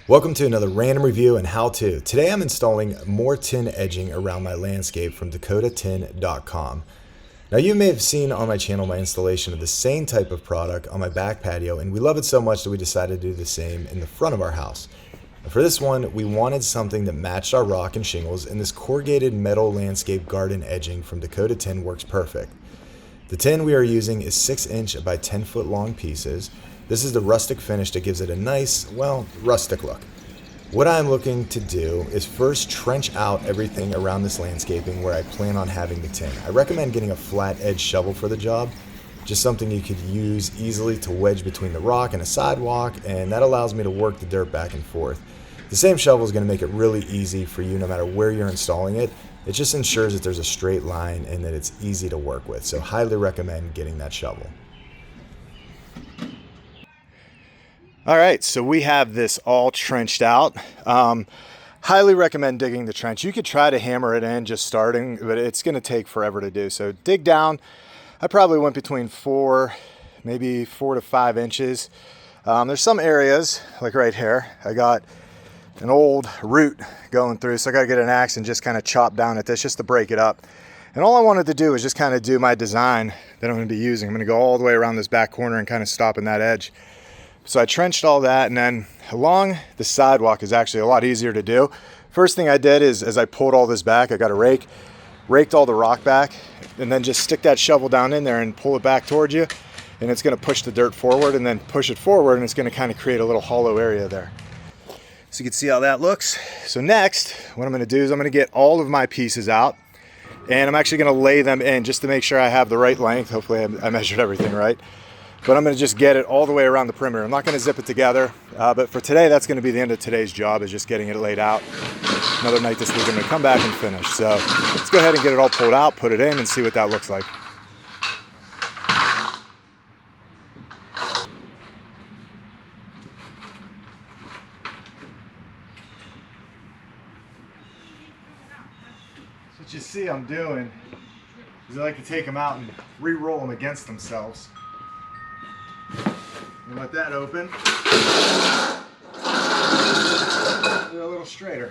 Welcome to another random review and how-to. Today I'm installing more tin edging around my landscape from dakotatin.com. Now you may have seen on my channel my installation of the same type of product on my back patio, and we love it so much that we decided to do the same in the front of our house. For this one, we wanted something that matched our rock and shingles, and this corrugated metal landscape garden edging from Dakota Tin works perfect. The tin we are using is 6-inch by 10-foot long pieces. This is the rustic finish that gives it a nice, well, rustic look. What I'm looking to do is first trench out everything around this landscaping where I plan on having the tin. I recommend getting a flat edge shovel for the job, just something you could use easily to wedge between the rock and a sidewalk, and that allows me to work the dirt back and forth. The same shovel is going to make it really easy for you no matter where you're installing it. It just ensures that there's a straight line and that it's easy to work with, so highly recommend getting that shovel. All right, so we have this all trenched out. Highly recommend digging the trench. You could try to hammer it in just starting, but it's going to take forever to do. So dig down. I probably went between maybe 4 to 5 inches. There's some areas, like right here, I got an old root going through, so I got to get an axe and just kind of chop down at this just to break it up. And all I wanted to do was just kind of do my design that I'm going to be using. I'm going to go all the way around this back corner and kind of stop in that edge. So I trenched all that, and then along the sidewalk is actually a lot easier to do. First thing I did is, as I pulled all this back, I got a rake, raked all the rock back, and then just stick that shovel down in there and pull it back towards you, and it's going to push the dirt forward, and then push it forward, and it's going to kind of create a little hollow area there. So you can see how that looks. So next, what I'm going to do is I'm going to get all of my pieces out, and I'm actually going to lay them in just to make sure I have the right length. Hopefully I measured everything right. But I'm going to just get it all the way around the perimeter. I'm not going to zip it together, but for today, that's going to be the end of today's job, is just getting it laid out. Another night this week, I'm going to come back and finish. So let's go ahead and get it all pulled out, put it in, and see what that looks like. So what you see I'm doing is I like to take them out and re-roll them against themselves. And let that open. They're a little straighter.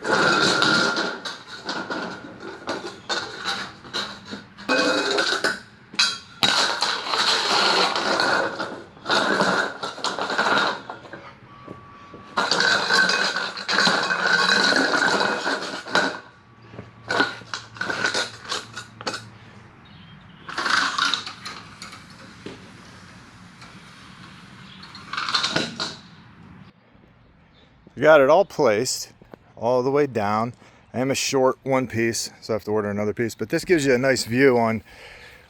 We got it all placed all the way down. I am a short one piece, so I have to order another piece, but this gives you a nice view on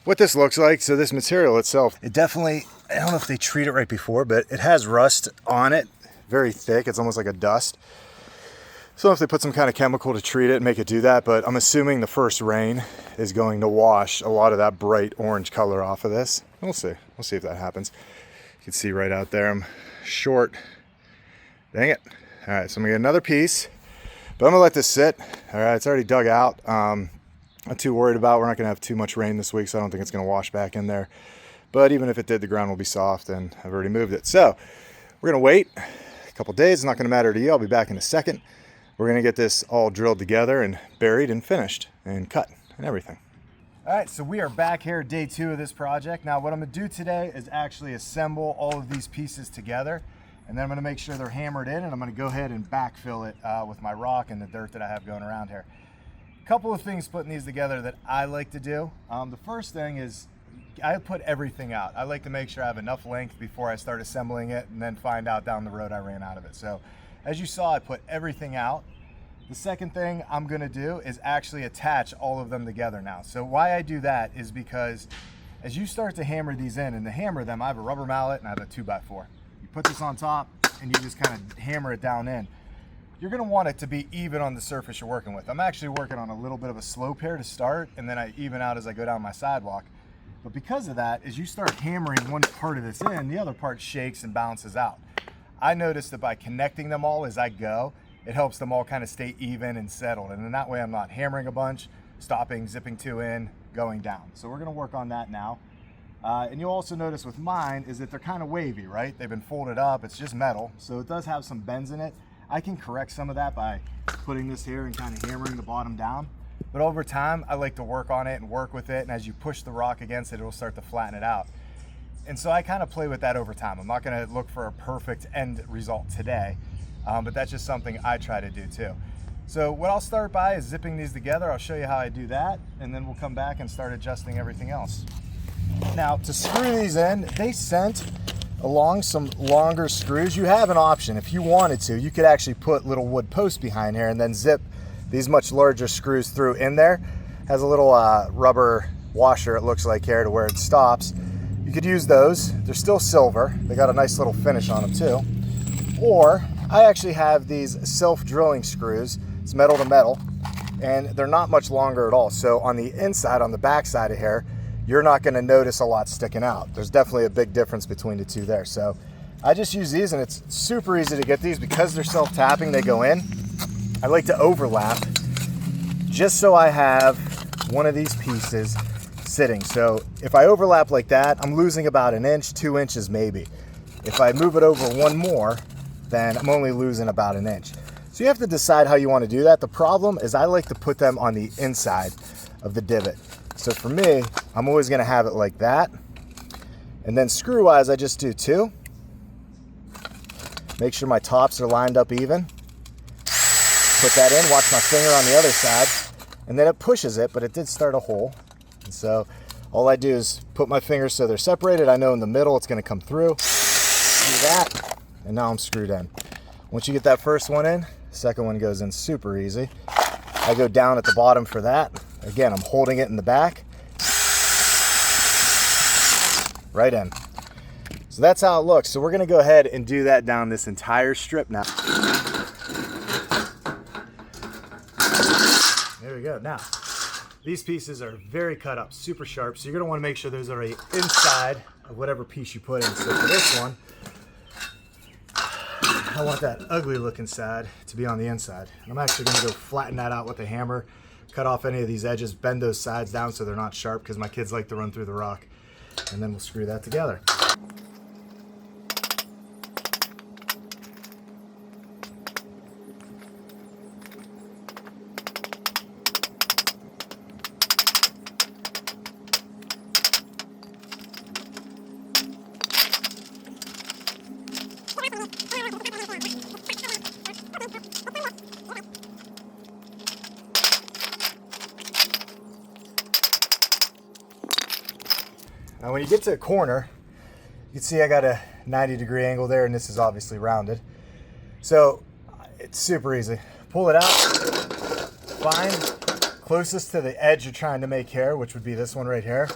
what this looks like. So this material itself, it definitely, I don't know if they treat it right before, but it has rust on it, very thick. It's almost like a dust. So if they put some kind of chemical to treat it and make it do that, but I'm assuming the first rain is going to wash a lot of that bright orange color off of this. We'll see if that happens. You can see right out there, I'm short. Dang it. All right, so I'm gonna get another piece, but I'm gonna let this sit. All right, it's already dug out. Not too worried about, we're not gonna have too much rain this week, so I don't think it's gonna wash back in there. But even if it did, the ground will be soft, and I've already moved it. So we're gonna wait a couple days. It's not gonna matter to you. I'll be back in a second. We're gonna get this all drilled together and buried and finished and cut and everything. All right, so we are back here, day 2 of this project. Now what I'm gonna do today is actually assemble all of these pieces together. And then I'm gonna make sure they're hammered in, and I'm gonna go ahead and backfill it with my rock and the dirt that I have going around here. A couple of things putting these together that I like to do. The first thing is I put everything out. I like to make sure I have enough length before I start assembling it, and then find out down the road I ran out of it. So as you saw, I put everything out. The second thing I'm gonna do is actually attach all of them together now. So why I do that is because as you start to hammer these in, and to hammer them, I have a rubber mallet and I have a 2x4. Put this on top and you just kind of hammer it down in. You're going to want it to be even on the surface you're working with. I'm actually working on a little bit of a slope here to start, and then I even out as I go down my sidewalk. But because of that, as you start hammering one part of this in, the other part shakes and bounces out. I noticed that by connecting them all as I go, it helps them all kind of stay even and settled. And in that way, I'm not hammering a bunch, stopping, zipping 2 in, going down. So we're going to work on that now. And you'll also notice with mine is that they're kind of wavy, right? They've been folded up, it's just metal, so it does have some bends in it. I can correct some of that by putting this here and kind of hammering the bottom down. But over time, I like to work on it and work with it. And as you push the rock against it, it'll start to flatten it out. And so I kind of play with that over time. I'm not going to look for a perfect end result today, but that's just something I try to do too. So what I'll start by is zipping these together. I'll show you how I do that, and then we'll come back and start adjusting everything else. Now, to screw these in, they sent along some longer screws. You have an option. If you wanted to, you could actually put little wood posts behind here and then zip these much larger screws through in there. Has a little rubber washer, it looks like here, to where it stops. You could use those. They're still silver. They got a nice little finish on them too. Or I actually have these self-drilling screws. It's metal to metal, and they're not much longer at all. So on the inside, on the back side of here, you're not going to notice a lot sticking out. There's definitely a big difference between the two there. So I just use these, and it's super easy to get these because they're self-tapping. They go in. I like to overlap just so I have one of these pieces sitting. So if I overlap like that, I'm losing about an inch, 2 inches maybe. If I move it over one more, then I'm only losing about an inch. So you have to decide how you want to do that. The problem is I like to put them on the inside of the divot. So for me, I'm always going to have it like that. And then screw wise, I just do 2. Make sure my tops are lined up even. Put that in, watch my finger on the other side, and then it pushes it, but it did start a hole. And so all I do is put my fingers so they're separated. I know in the middle it's going to come through. Do that, and now I'm screwed in. Once you get that first one in, second one goes in super easy. I go down at the bottom for that. Again, I'm holding it in the back. Right in. So that's how it looks. So we're going to go ahead and do that down this entire strip now. There we go. Now, these pieces are very cut up, super sharp. So you're going to want to make sure those are inside of whatever piece you put in. So for this one, I want that ugly looking side to be on the inside. And I'm actually going to go flatten that out with a hammer, cut off any of these edges, bend those sides down so they're not sharp because my kids like to run through the rock. And then we'll screw that together. Now when you get to a corner, you can see I got a 90-degree angle there, and this is obviously rounded. So it's super easy. Pull it out, find closest to the edge you're trying to make here, which would be this one right here,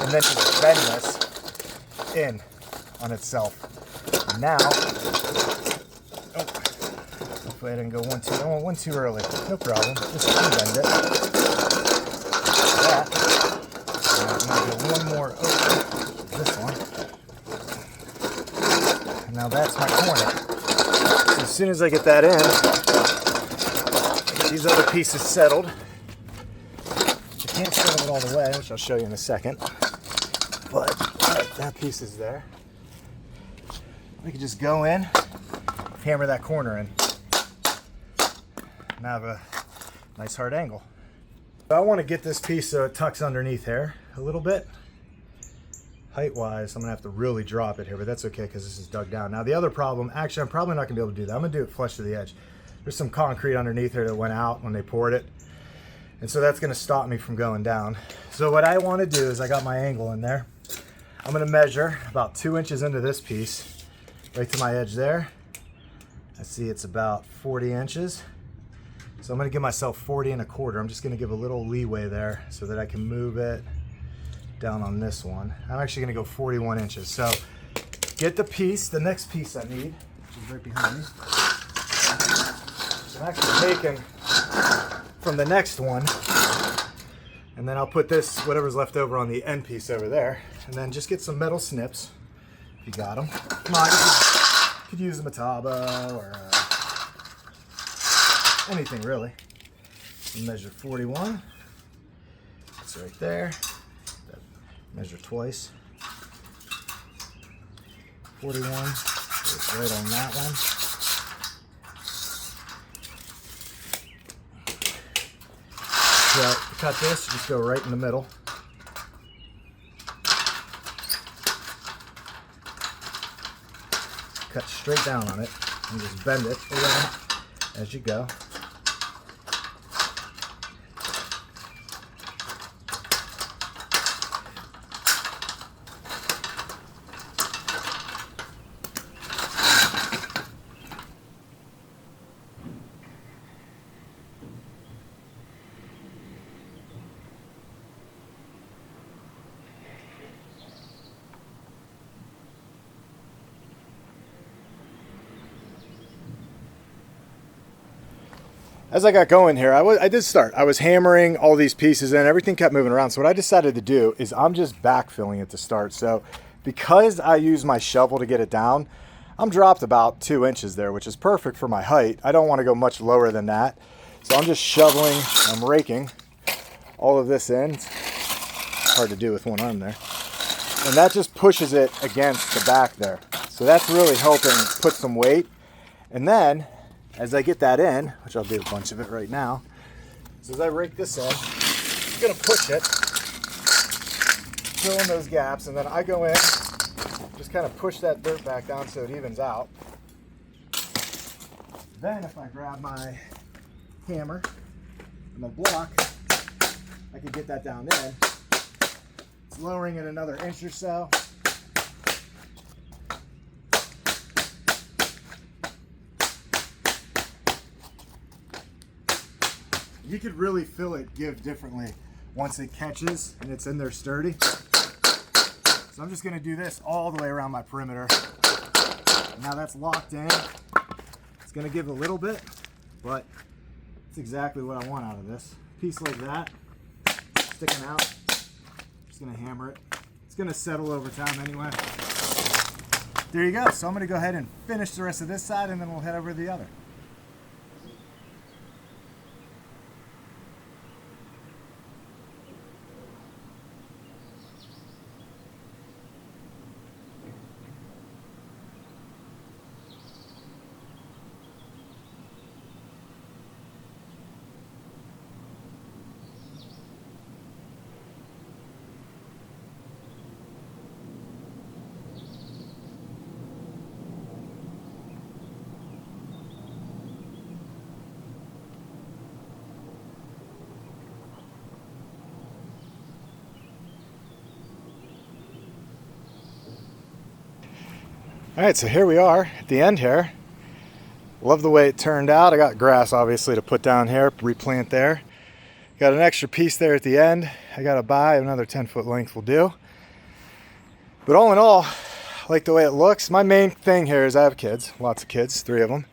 and then just bend this in on itself. Now, hopefully I didn't go one too early. No problem, just bend it. That. I'm going to go one more over this one. And now that's my corner. So as soon as I get that in, get these other pieces settled. I can't settle it all the way, which I'll show you in a second. But that piece is there. We can just go in, hammer that corner in. Now I have a nice hard angle. I want to get this piece so it tucks underneath here a little bit. Height wise, I'm gonna have to really drop it here, but that's okay because this is dug down. Now the other problem, actually I'm probably not gonna be able to do that. I'm gonna do it flush to the edge. There's some concrete underneath here that went out when they poured it. And so that's gonna stop me from going down. So what I wanna do is I got my angle in there. I'm gonna measure about 2 inches into this piece, right to my edge there. I see it's about 40 inches. So I'm gonna give myself 40 1/4. I'm just gonna give a little leeway there so that I can move it down on this one. I'm actually gonna go 41 inches. So get the piece, the next piece I need, which is right behind me. I'm actually taking from the next one, and then I'll put this, whatever's left over, on the end piece over there, and then just get some metal snips, if you got them. Come on, you could use a Mataba or anything really. And measure 41. It's right there. Measure twice. 41. It's right on that one. So to cut this, just go right in the middle. Cut straight down on it and just bend it around as you go. As I got going here, I did start. I was hammering all these pieces in, everything kept moving around. So what I decided to do is I'm just backfilling it to start. So because I use my shovel to get it down, I'm dropped about 2 inches there, which is perfect for my height. I don't want to go much lower than that. So I'm just shoveling, I'm raking all of this in. It's hard to do with one arm there. And that just pushes it against the back there. So that's really helping put some weight. And then as I get that in, which I'll do a bunch of it right now, so as I rake this in, I'm going to push it, fill in those gaps, and then I go in, just kind of push that dirt back down so it evens out. Then if I grab my hammer and my block, I can get that down in. It's lowering it another inch or so. You could really feel it give differently once it catches and it's in there sturdy. So I'm just going to do this all the way around my perimeter. Now that's locked in. It's going to give a little bit, but it's exactly what I want out of this. A piece like that, sticking out. Just going to hammer it. It's going to settle over time anyway. There you go. So I'm going to go ahead and finish the rest of this side and then we'll head over to the other. All right, so here we are at the end here. Love the way it turned out. I got grass obviously to put down here, replant there. Got an extra piece there at the end. I gotta buy another 10-foot length will do. But all in all, I like the way it looks. My main thing here is I have kids, lots of kids, 3 of them,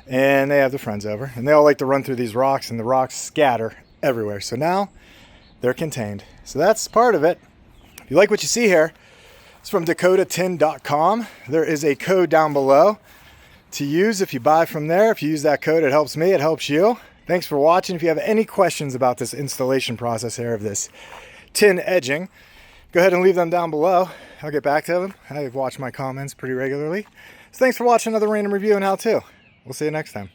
and they have their friends over, and they all like to run through these rocks, and the rocks scatter everywhere. So now they're contained. So that's part of it. If you like what you see here, it's from dakotatin.com. There is a code down below to use if you buy from there. If you use that code, it helps me, it helps you. Thanks for watching. If you have any questions about this installation process here of this tin edging, go ahead and leave them down below. I'll get back to them. I watch my comments pretty regularly. So thanks for watching another random review and how to. We'll see you next time.